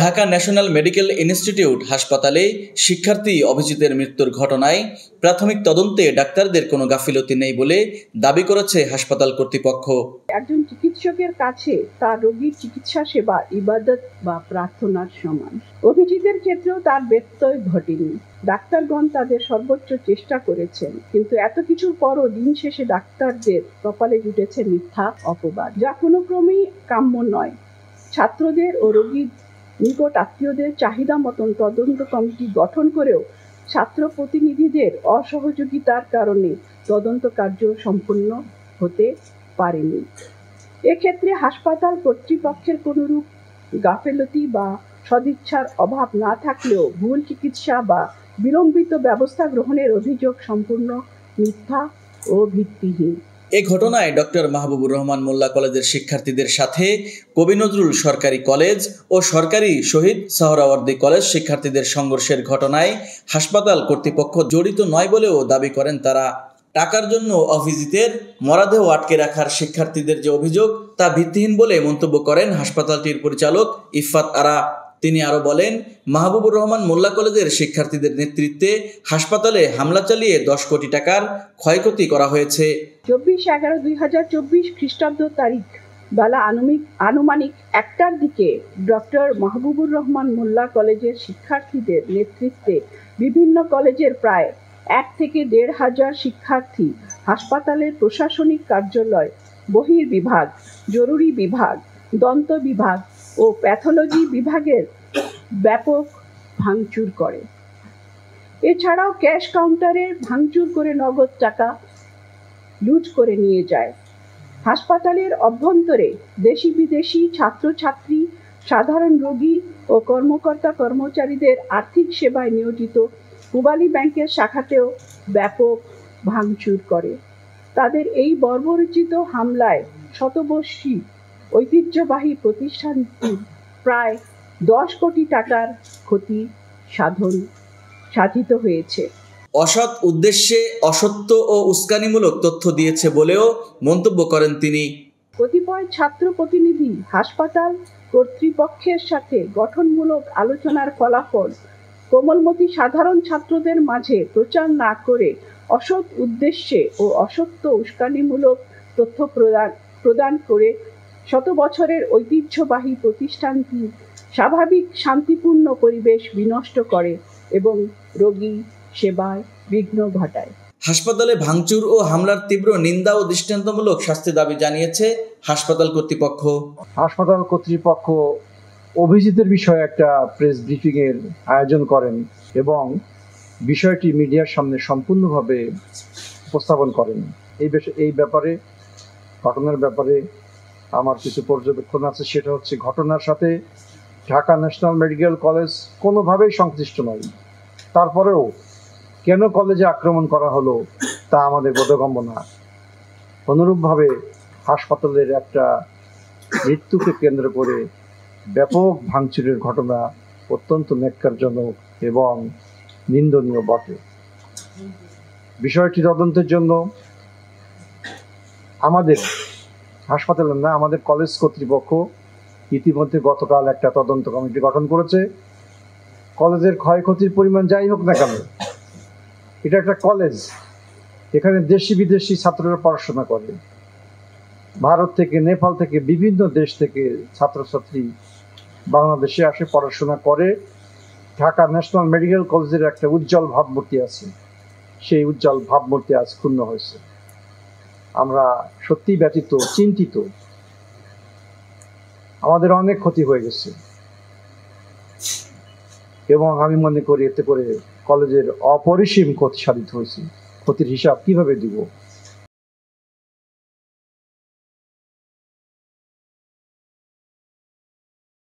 Dhaka national medical institute হাসপাতালে শিক্ষার্থী অভিজিতের মৃত্যুর ঘটনায় প্রাথমিক তদন্তে ডাক্তারদের কোনো গাফিলতি নেই বলে দাবি করেছে হাসপাতাল কর্তৃপক্ষ। একজন চিকিৎসকের কাছে তার রোগীর চিকিৎসা সেবা ইবাদত বা প্রার্থনার সমান। অভিজিতের ক্ষেত্রেও তার ব্যত্যয় ঘটেনি। ডাক্তারগণ তাদের সর্বোচ্চ চেষ্টা করেছেন, কিন্তু এত কিছুর পরও দিন শেষে ডাক্তারদের কপালে জুটেছে মিথ্যা অপবাদ, যা কোনো ক্রমেই কাম্য নয়। ছাত্রদের ও রোগীর নিকট আত্মীয়দের চাহিদা মতন তদন্ত কমিটি গঠন করেও ছাত্র প্রতিনিধিদের অসহযোগিতার কারণে তদন্ত কার্য সম্পূর্ণ হতে পারেনি। এক্ষেত্রে হাসপাতাল কর্তৃপক্ষের কোনরূপ গাফেলতি বা সদিচ্ছার অভাব না থাকলেও ভুল চিকিৎসা বা বিলম্বিত ব্যবস্থা গ্রহণের অভিযোগ সম্পূর্ণ মিথ্যা ও ভিত্তিহীন। এ ঘটনায় ডক্টর মাহবুবুর রহমান মোল্লা কলেজের শিক্ষার্থীদের সাথে কবি নজরুল সরকারি কলেজ ও সরকারি শহীদ সোহরাওয়ার্দী কলেজ শিক্ষার্থীদের সংঘর্ষের ঘটনায় হাসপাতাল কর্তৃপক্ষ জড়িত নয় বলেও দাবি করেন তারা। টাকার জন্য অভিজিতের মরদেহ আটকে রাখার শিক্ষার্থীদের যে অভিযোগ তা ভিত্তিহীন বলে মন্তব্য করেন হাসপাতালটির পরিচালক ইফফাত আরা। তিনি আরো বলেন, মাহবুবুর রহমান মোল্লা কলেজের শিক্ষার্থীদের নেতৃত্বে হাসপাতালে হামলা চালিয়ে 10 কোটি টাকার ক্ষয়ক্ষতি করা হয়েছে। 24/11/2024 খ্রিস্টাব্দ তারিখ বেলা আনুমানিক 1টার দিকে ডক্টর মাহবুবুর রহমান মোল্লা কলেজের শিক্ষার্থীদের নেতৃত্বে বিভিন্ন কলেজের প্রায় 1 থেকে 1.5 হাজার শিক্ষার্থী হাসপাতালের প্রশাসনিক কার্যালয়, বহির্বিভাগ, জরুরি বিভাগ, দন্ত বিভাগ ও প্যাথোলজি বিভাগের ব্যাপক ভাঙচুর করে। এছাড়াও ক্যাশ কাউন্টারের ভাঙচুর করে নগদ টাকা লুট করে নিয়ে যায়। হাসপাতালের অভ্যন্তরে দেশি বিদেশি ছাত্রছাত্রী, সাধারণ রোগী ও কর্মকর্তা কর্মচারীদের আর্থিক সেবায় নিয়োজিত পূবালী ব্যাংকের শাখাতেও ব্যাপক ভাঙচুর করে। তাদের এই বর্বরোচিত হামলায় শতবর্ষী ঐতিহ্যবাহী প্রতিষ্ঠানটির প্রায় 10 কোটি টাকার ক্ষতি সাধিত হয়েছে। অসৎ উদ্দেশ্যে অসত্য ও উস্কানিমূলক তথ্য দিয়েছে বলেও মন্তব্য করেন তিনি। কতিপয় ছাত্র প্রতিনিধি হাসপাতাল কর্তৃপক্ষের সাথে গঠনমূলক আলোচনার ফলাফল কোমলমতি সাধারণ ছাত্রদের মাঝে প্রচার না করে অসৎ উদ্দেশ্যে ও অসত্য উস্কানিমূলক তথ্য প্রদান করে শত বছরের ঐতিহ্যবাহী প্রতিষ্ঠানটি স্বাভাবিক শান্তিপূর্ণ পরিবেশ বিনষ্ট করে এবং রোগী সেবায় বিঘ্ন ঘটায়। হাসপাতালে ভাঙচুর ও হামলার তীব্র নিন্দা ও দৃষ্টান্তমূলক শাস্তি দাবি জানিয়েছে হাসপাতাল কর্তৃপক্ষ। হাসপাতাল কর্তৃপক্ষ অভিজিতের বিষয়ে একটা প্রেস ব্রিফিং এর আয়োজন করেন এবং বিষয়টি মিডিয়ার সামনে সম্পূর্ণভাবে উপস্থাপন করেন। এই ব্যাপারে ঘটনার ব্যাপারে আমার কিছু পর্যবেক্ষণ আছে। সেটা হচ্ছে, ঘটনার সাথে ঢাকা ন্যাশনাল মেডিকেল কলেজ কোনোভাবেই সংশ্লিষ্ট নয়। তারপরেও কেন কলেজে আক্রমণ করা হলো তা আমাদের বোধগম্য না। অনুরূপভাবে হাসপাতালের একটা মৃত্যুকে কেন্দ্র করে ব্যাপক ভাঙচুরের ঘটনা অত্যন্ত ন্যাক্কারজনক এবং নিন্দনীয় বটে। বিষয়টি তদন্তের জন্য আমাদের হাসপাতালের না, আমাদের কলেজ কর্তৃপক্ষ ইতিমধ্যে গতকাল একটা তদন্ত কমিটি গঠন করেছে। কলেজের ক্ষয়ক্ষতির পরিমাণ যাই হোক না কেন, এটা একটা কলেজ, এখানে দেশি বিদেশি ছাত্ররা পড়াশোনা করে। ভারত থেকে, নেপাল থেকে, বিভিন্ন দেশ থেকে ছাত্রছাত্রী বাংলাদেশে আসে, পড়াশোনা করে। ঢাকা ন্যাশনাল মেডিকেল কলেজের একটা উজ্জ্বল ভাবমূর্তি আছে, সেই উজ্জ্বল ভাবমূর্তি আজ ক্ষুণ্ণ হয়েছে। আমরা সত্যি ব্যথিত, চিন্তিত। আমাদের অনেক ক্ষতি হয়ে গেছে এবং আমি মনে করি এতে করে কলেজের অপরিসীম ক্ষতি সাধিত হয়েছে। ক্ষতির হিসাব কিভাবে দিব?